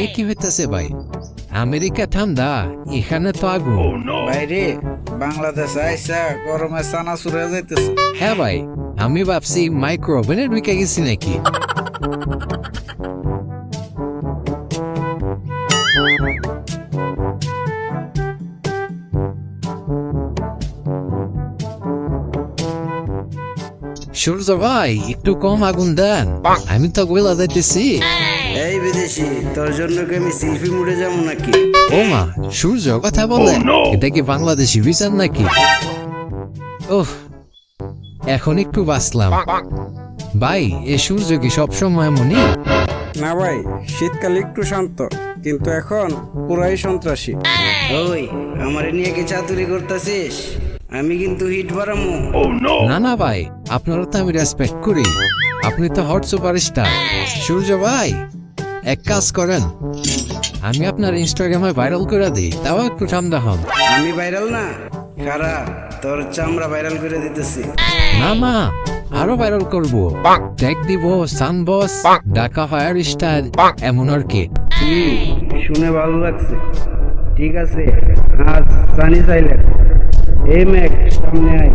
এ কি হইতাছে ভাই? আমেরিকা ঠান্ডা, এখানে তো আগুন। বাইরে বাংলাদেশ আইসা গরমে চানা চুরে যাইতেছে। হ্যাঁ ভাই, আমি ভাবছি মাইক্রো ওভেনে ঢুকে গেছি নাকি। সূর্য ভাই, একটু কম আগুন দেন, আমি তো গোলা যাইতেছি। এই বিদেশি, তোর জন্য কি আমি সেলফি মুড়ে যাবো নাকি? ও মা, সূর্য কথা বলে, এটা কি বাংলাদেশি বিচার নাকি? ওহ, এখন একটু বাঁচলাম। ভাই, এ সূর্য কি সবসময় মনি? না ভাই, শীতকালে একটু শান্ত, কিন্তু এখন পুরাই সন্ত্রাসী। ওই, আমারে নিয়ে কি চাতুরি করতেছিস? আমি কিন্তু হিট বাড়ামু। না না ভাই, আপনারা তো আমি রেসপেক্ট করি, আপনি তো হট সুপারস্টার। সূর্য ভাই, এক কাজ করেন, আমি আপনার ইনস্টাগ্রামে ভাইরাল করে দিই, তাও একটু ঠান্ডা হন। আমি ভাইরাল না, খারা তোর চামড়া ভাইরাল করে দিতেছি। না না, আরো ভাইরাল করবো, ট্যাগ দিব সানবস, ঢাকা ফায়ার স্টাইল, এমন আর কি। শুনে ভালো লাগছে। ঠিক আছে, আজ সানি সাইলেন্ট। এই ম্যাক সামনে আয়।